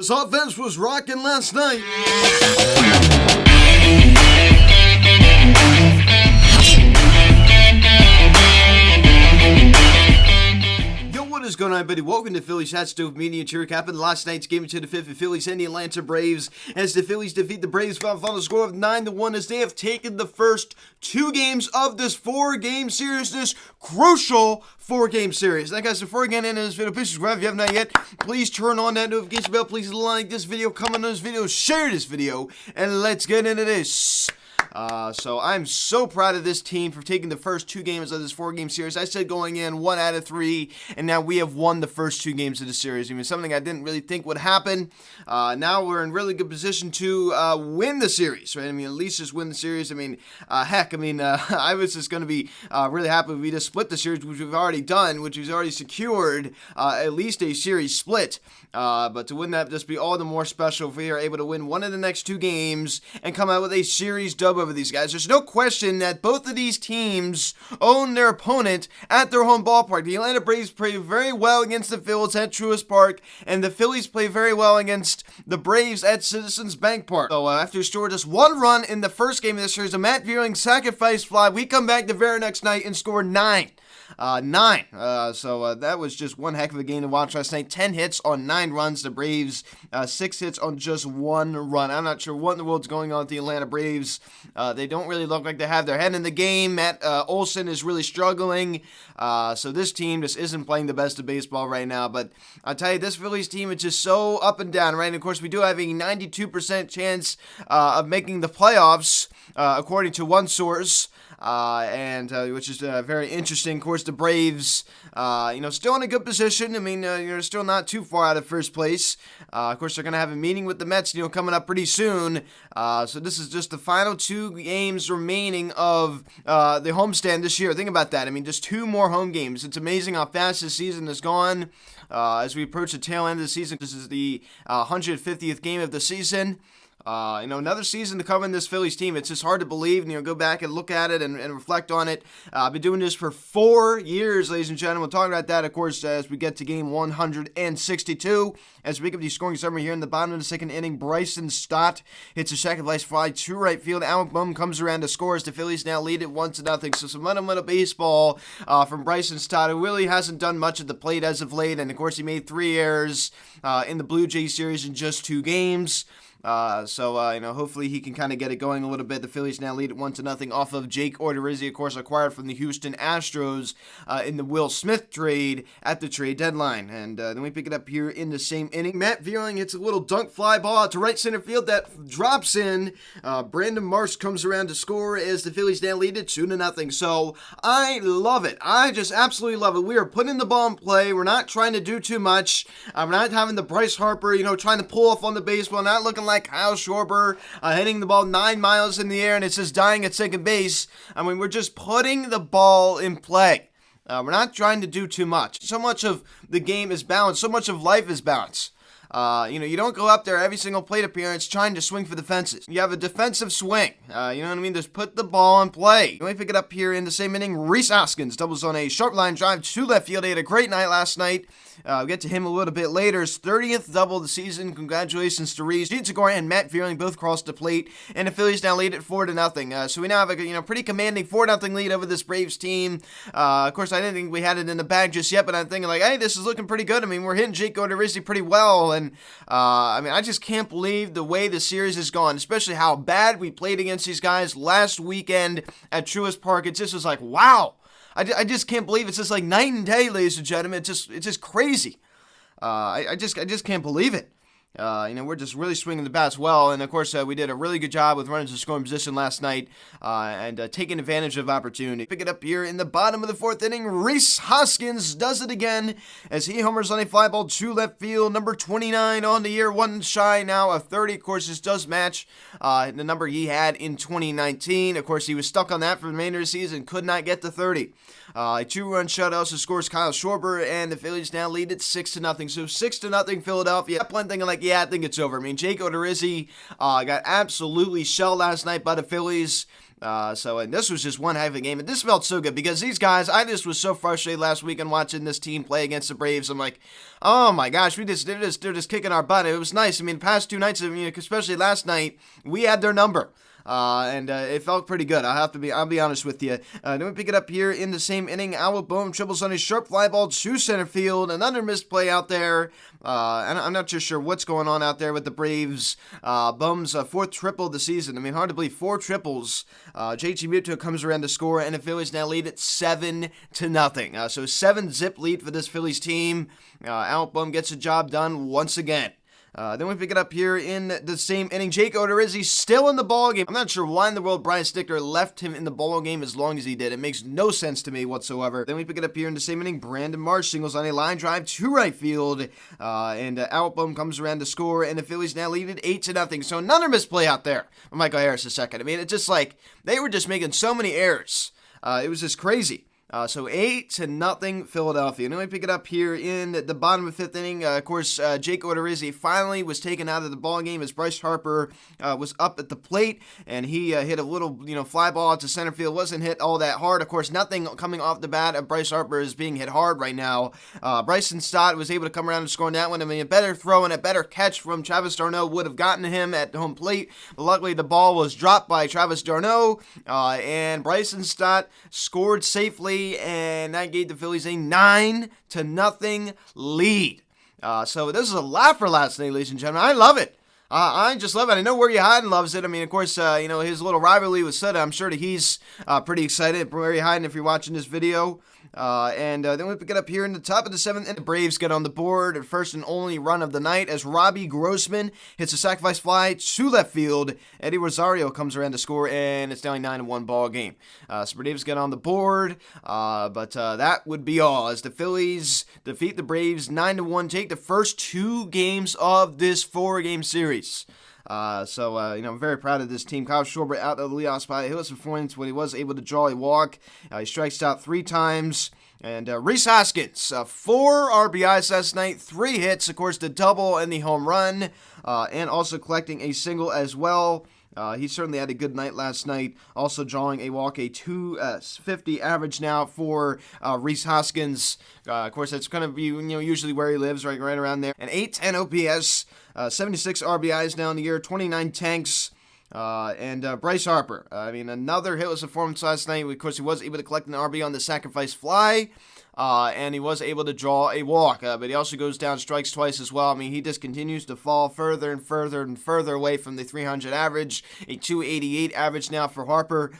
This offense was rocking last night. What is going on, everybody? Welcome to Phillies Hot Stove Media. Cheer cap in last night's game to the fifth of Phillies and the Atlanta Braves as the Phillies defeat the Braves by a final score of 9-1 as they have taken the first two games of this four-game series, this crucial four-game series. Now, guys, before we get into this video, please subscribe if you have not yet. Please turn on that notification bell. Please like this video, comment on this video, share this video, and let's get into this. So I'm so proud of this team for taking the first two games of this four-game series. I said going in 1 out of 3, and now we have won the first two games of the series. I mean, something I didn't really think would happen. Now we're in really good position to win the series, right? I mean, at least just win the series. I mean, I was just going to be really happy if we just split the series, which we've already done, which we've already secured at least a series split. But to win that, just be all the more special if we are able to win one of the next two games and come out with a series dub over these guys. There's no question that both of these teams own their opponent at their home ballpark. The Atlanta Braves play very well against the Phillies at Truist Park, and the Phillies play very well against the Braves at Citizens Bank Park. So after scoring just one run in the first game of this series, a Matt Viering sacrifice fly, we come back the very next night and score 9. So that was just one heck of a game to watch last night. 10 hits on 9 runs. The Braves, 6 hits on just 1 run. I'm not sure what in the world's going on with the Atlanta Braves. They don't really look like they have their head in the game. Matt Olson is really struggling. So this team just isn't playing the best of baseball right now. But I'll tell you, this Phillies team is just so up and down, right? And of course, we do have a 92% chance of making the playoffs, according to one source. Which is very interesting. Of course, the Braves, still in a good position. I mean, you're still not too far out of first place. Of course, they're going to have a meeting with the Mets, coming up pretty soon. So this is just the final 2 games remaining of the homestand this year. Think about that. I mean, just 2 more home games. It's amazing how fast this season has gone. As we approach the tail end of the season, this is the 150th game of the season. Another season to cover in this Phillies team. It's just hard to believe, go back and look at it and reflect on it. I've been doing this for 4 years, ladies and gentlemen. We'll talk about that, of course, as we get to game 162. As we pick up the scoring summary here in the bottom of the second inning, Bryson Stott hits a second-place fly to right field. Alec Bohm comes around to score as the Phillies now lead it 1-0. So some fundamental baseball from Bryson Stott, who really hasn't done much at the plate as of late. And, of course, he made 3 errors in the Blue Jays series in just 2 games. Hopefully he can kind of get it going a little bit. The Phillies now lead it 1-0 off of Jake Odorizzi, of course, acquired from the Houston Astros in the Will Smith trade at the trade deadline. And then we pick it up here in the same inning. Matt Viering hits a little dunk fly ball out to right center field that drops in. Brandon Marsh comes around to score as the Phillies now lead it 2-0. So I love it. I just absolutely love it. We are putting the ball in play. We're not trying to do too much. We're not having the Bryce Harper, trying to pull off on the baseball, not looking like Kyle Schwarber hitting the ball 9 miles in the air and it's just dying at second base. I mean, we're just putting the ball in play. We're not trying to do too much. So much of the game is balanced. So much of life is balanced. You don't go up there every single plate appearance trying to swing for the fences. You have a defensive swing. You know what I mean? Just put the ball in play. Let me pick it up here in the same inning. Rhys Hoskins doubles on a sharp line drive to left field. He had a great night last night. We'll get to him a little bit later. His 30th double of the season. Congratulations to Rhys. Gene Segura and Matt Viering both crossed the plate, and the Phillies now lead at 4-0. So we now have a pretty commanding 4-0 lead over this Braves team. Of course, I didn't think we had it in the bag just yet, but I'm thinking hey, this is looking pretty good. I mean, we're hitting Jake Odorizzi pretty well, and I just can't believe the way the series has gone, especially how bad we played against these guys last weekend at Truist Park. It just was like, wow. I just can't believe it's just like night and day, ladies and gentlemen. It's just crazy. I just can't believe it. We're just really swinging the bats well, and of course we did a really good job with runners in scoring position last night and taking advantage of opportunity. Pick it up here in the bottom of the 4th inning. Rhys Hoskins does it again as he homers on a fly ball to left field. Number 29 on the year, 1 shy now of 30. Of course, this does match the number he had in 2019. Of course, he was stuck on that for the remainder of the season, could not get to 30. A 2-run shutout also scores Kyle Schwarber, and the Phillies now lead it 6-0. So 6-0 Philadelphia. I'm thinking I think it's over. I mean, Jake Odorizzi got absolutely shelled last night by the Phillies. And this was just one heck of a game, and this felt so good because these guys, I just was so frustrated last weekend watching this team play against the Braves. I'm like, oh my gosh, they're just kicking our butt. It was nice. I mean, the past 2 nights, especially last night, we had their number. It felt pretty good. I'll be honest with you. Then we pick it up here in the same inning. Albert Bohm triples on a sharp fly ball to center field. Another missed play out there. And I'm not too sure what's going on out there with the Braves. Bohm's 4th triple of the season. I mean, hard to believe 4 triples. JT Muto comes around to score, and the Phillies now lead at 7-0. So 7-zip lead for this Phillies team. Albert Bohm gets the job done once again. Then we pick it up here in the same inning. Jake Odorizzi still in the ballgame. I'm not sure why in the world Brian Sticker left him in the ballgame as long as he did. It makes no sense to me whatsoever. Then we pick it up here in the same inning. Brandon Marsh singles on a line drive to right field. Albert Bohm comes around to score, and the Phillies now lead it 8-0. So another misplay out there from Michael Harris a second. I mean, it's just like they were just making so many errors. It was just crazy. So 8-0 Philadelphia. And then we pick it up here in the bottom of the 5th inning. Of course, Jake Odorizzi finally was taken out of the ball game as Bryce Harper was up at the plate, and he hit a little, fly ball to center field. Wasn't hit all that hard. Of course, nothing coming off the bat of Bryce Harper is being hit hard right now. Bryson Stott was able to come around and score on that one. I mean, a better throw and a better catch from Travis d'Arnaud would have gotten him at home plate. But luckily, the ball was dropped by Travis d'Arnaud, and Bryson Stott scored safely, and that gave the Phillies a 9-0 lead. So this is a lot for last night, ladies and gentlemen. I love it. I just love it. I know Where You Hiding loves it. I mean, of course, his little rivalry with Sutter, I'm sure that he's pretty excited. Where You Hiding, if you're watching this video. Then we pick it up here in the top of the 7th, and the Braves get on the board at first and only run of the night as Robbie Grossman hits a sacrifice fly to left field. Eddie Rosario comes around to score, and it's now a 9-1 ball game. So Braves get on the board, but that would be all as the Phillies defeat the Braves 9-1, take the first 2 games of this 4-game series. I'm very proud of this team. Kyle Schwarber out of the leadoff spot. He was performance when he was able to draw a walk. He strikes out 3 times. And Rhys Hoskins, 4 RBIs last night, 3 hits, of course, the double and the home run, and also collecting a single as well. He certainly had a good night last night, also drawing a walk, a 250 average now for Rhys Hoskins. Of course, that's going to be usually where he lives, right around there. And 810 OPS, 76 RBIs now in the year, 29 tanks. Bryce Harper, another hitless performance last night. Of course, he was able to collect an RB on the sacrifice fly. And he was able to draw a walk, but he also goes down strikes twice as well. I mean, he just continues to fall further and further and further away from the 300 average, a 288 average now for Harper.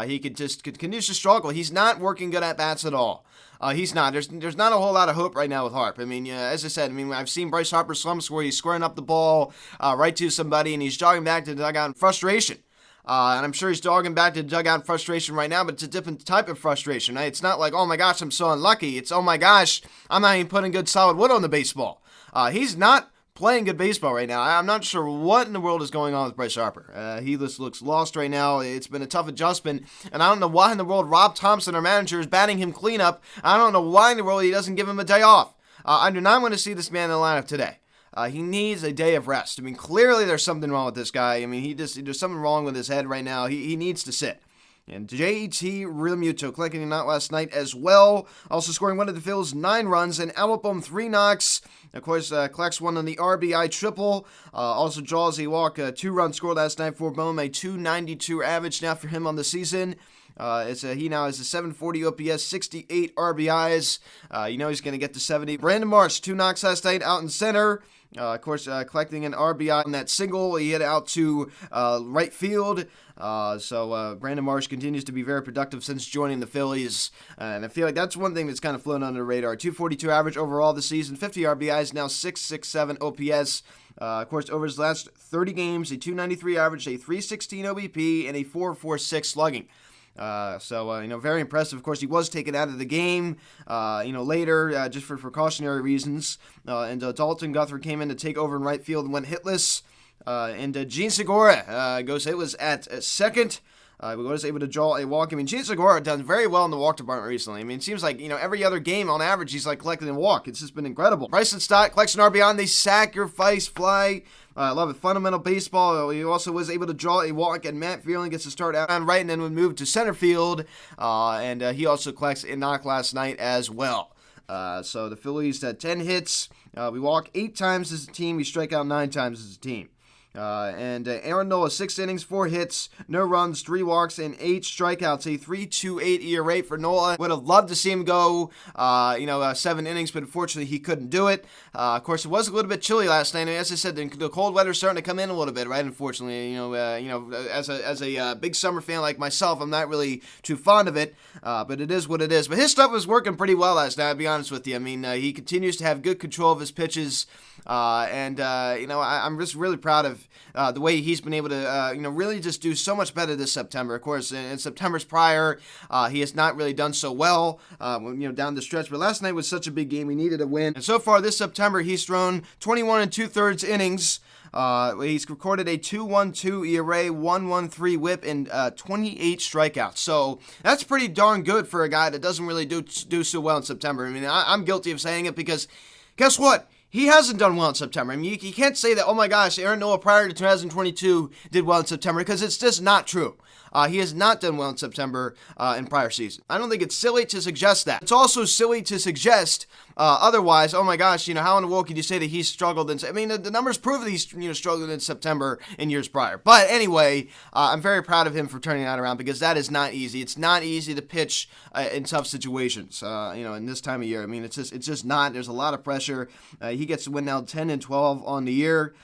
He continues to struggle. He's not working good at bats at all. He's not. There's not a whole lot of hope right now with Harp. I mean, as I said, I've seen Bryce Harper slumps where he's squaring up the ball right to somebody and he's jogging back to the dugout in frustration. And I'm sure he's dogging back to the dugout in frustration right now, but it's a different type of frustration. Right? It's not like, oh my gosh, I'm so unlucky. It's, oh my gosh, I'm not even putting good solid wood on the baseball. He's not playing good baseball right now. I'm not sure what in the world is going on with Bryce Harper. He just looks lost right now. It's been a tough adjustment, and I don't know why in the world Rob Thompson, our manager, is batting him cleanup. I don't know why in the world he doesn't give him a day off. I do not want to see this man in the lineup today. He needs a day of rest. Clearly there's something wrong with this guy. There's something wrong with his head right now. He needs to sit. And J.T. Realmuto collecting a knock last night as well. Also scoring one of the Phillies 9 runs. And Albert Bohm 3 knocks. Of course, collects one on the RBI triple. Also draws a walk. 2-run score last night for Bohm. A 292 average now for him on the season. He now has a 740 OPS, 68 RBIs. He's going to get to 70. Brandon Marsh, 2 knocks last night out in center. Of course, collecting an RBI on that single. He hit out to right field. Brandon Marsh continues to be very productive since joining the Phillies. And I feel like that's one thing that's kind of flown under the radar. 242 average overall this season, 50 RBIs, now 667 OPS. Of course, over his last 30 games, a 293 average, a 316 OBP, and a 446 slugging. Very impressive. Of course, he was taken out of the game, later, just for precautionary reasons. Dalton Guthrie came in to take over in right field and went hitless. Gene Segura goes hitless at second. He was able to draw a walk. I mean, Gene Segura done very well in the walk department recently. I mean, it seems like, every other game on average, he's like collecting a walk. It's just been incredible. Bryson Stott collects an RBI on the sacrifice fly. I love it. Fundamental baseball. He also was able to draw a walk, and Matt Fearling gets to start out on right and then would move to center field. And he also collects a knock last night as well. So the Phillies had 10 hits. We walk 8 times as a team. We strike out 9 times as a team. And Aaron Nola, 6 innings, 4 hits, no runs, 3 walks, and 8 strikeouts. A 3.28 ERA for Nola. Would have loved to see him go, 7 innings, but unfortunately he couldn't do it. Of course, it was a little bit chilly last night. And as I said, the cold weather's starting to come in a little bit, right? Unfortunately, as a big summer fan like myself, I'm not really too fond of it. But it is what it is. But his stuff was working pretty well last night, I'll be honest with you. I mean, he continues to have good control of his pitches. I'm just really proud of the way he's been able to, really just do so much better this September. Of course, in September's prior, he has not really done so well, down the stretch. But last night was such a big game. He needed a win. And so far this September, he's thrown 21 2/3 innings. He's recorded a 2.12 ERA, 1.13 WHIP, and 28 strikeouts. So that's pretty darn good for a guy that doesn't really do so well in September. I mean, I'm guilty of saying it because guess what? He hasn't done well in September. I mean, you can't say that, oh my gosh, Aaron Nola prior to 2022 did well in September, because it's just not true. He has not done well in September in prior seasons. I don't think it's silly to suggest that. It's also silly to suggest otherwise. Oh my gosh, how in the world could you say that he's struggled? The numbers prove that he's struggled in September in years prior. But anyway, I'm very proud of him for turning that around, because that is not easy. It's not easy to pitch in tough situations. In this time of year. I mean, it's just not. There's a lot of pressure. He gets to win now 10-12 on the year.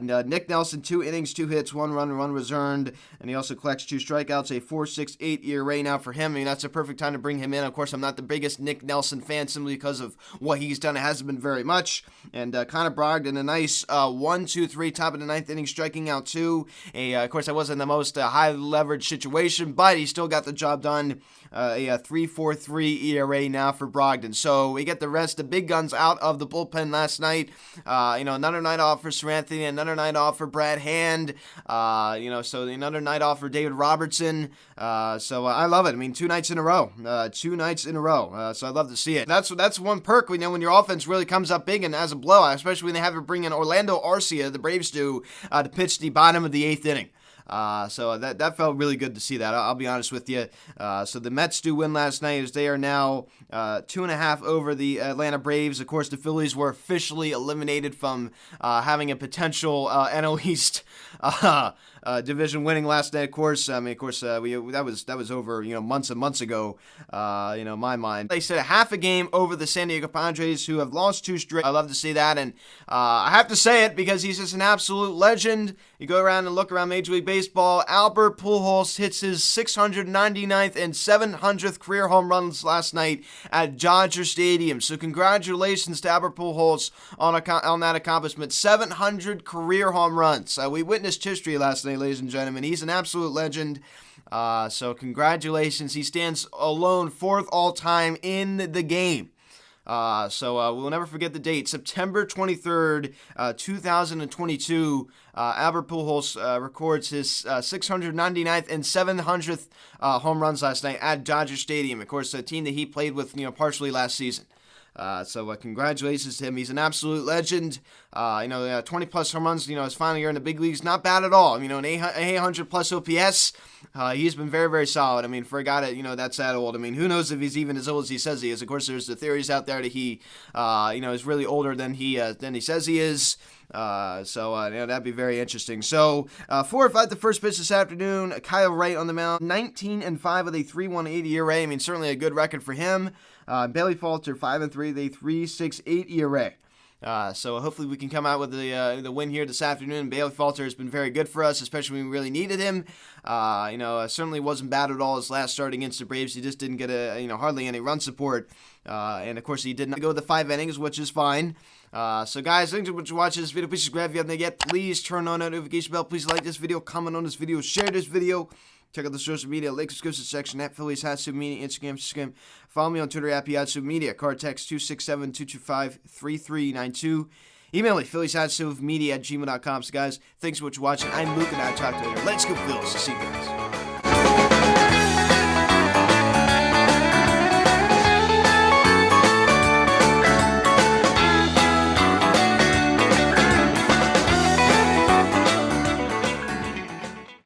Nick Nelson, 2 innings, 2 hits, 1 run, 1 returned, and he also collects 2 strikeouts, a 4.68 ERA now for him. I mean, that's a perfect time to bring him in. Of course, I'm not the biggest Nick Nelson fan simply because of what he's done. It hasn't been very much. And Connor Brogdon, a nice 1-2-3, top of the 9th inning, striking out 2. Of course, that wasn't the most high leverage situation, but he still got the job done. A 3.43 ERA now for Brogdon. So we get the rest, the big guns out of the bullpen last night. Another night off for Seranthony, another night off for Brad Hand. So another night off for David Robertson. So I love it. I mean, 2 nights in a row. 2 nights in a row. So I love to see it. That's one perk. When your offense really comes up big and has a blowout, especially when they have to bring in Orlando Arcia, the Braves do, to pitch the bottom of the 8th inning. So that felt really good to see that. I'll be honest with you. So the Mets do win last night, as they are now 2.5 over the Atlanta Braves. Of course, the Phillies were officially eliminated from having a potential NL East division winning last night. Of course, that was over months and months ago. My mind. They said a half a game over the San Diego Padres, who have lost 2 straight. I love to see that, and I have to say it because he's just an absolute legend. You go around and look around Major League Baseball. Albert Pujols hits his 699th and 700th career home runs last night at Dodger Stadium. So congratulations to Albert Pujols on that accomplishment. 700 career home runs. We witnessed history last night, ladies and gentlemen. He's an absolute legend. So congratulations. He stands alone 4th all-time in the game. We'll never forget the date. September 23rd, 2022, Albert Pujols records his 699th and 700th home runs last night at Dodger Stadium. Of course, a team that he played with, partially last season. Congratulations to him. He's an absolute legend. 20 plus home runs, his final year in the big leagues, not bad at all. An 800 plus OPS. He's been very, very solid. I mean, for a guy that, that's that old. I mean, who knows if he's even as old as he says he is. Of course, there's the theories out there that he, is really older than he says he is. That'd be very interesting. So, 4-5 the first pitch this afternoon. Kyle Wright on the mound, 19-5 with a 3.18 ERA. I mean, certainly a good record for him. Bailey Falter, 5-3 with a 3.68 ERA. So hopefully we can come out with the win here this afternoon. Bailey Falter has been very good for us, especially when we really needed him. Certainly wasn't bad at all his last start against the Braves. He just didn't get hardly any run support. And of course he did not go the 5 innings, which is fine. So guys, thanks so much for watching this video. Please subscribe if you haven't yet. Please turn on that notification bell. Please like this video, comment on this video, share this video. Check out the social media, links, description section, at Phillies Hatsuit Media, Instagram. Follow me on Twitter, at Hatsuit Media. Card text 267-225-3392. Email me, phillieshatsuitmedia@gmail.com. So guys, thanks so much for watching. I'm Luke, and I'll talk to you later. Let's go Phillies. See you guys.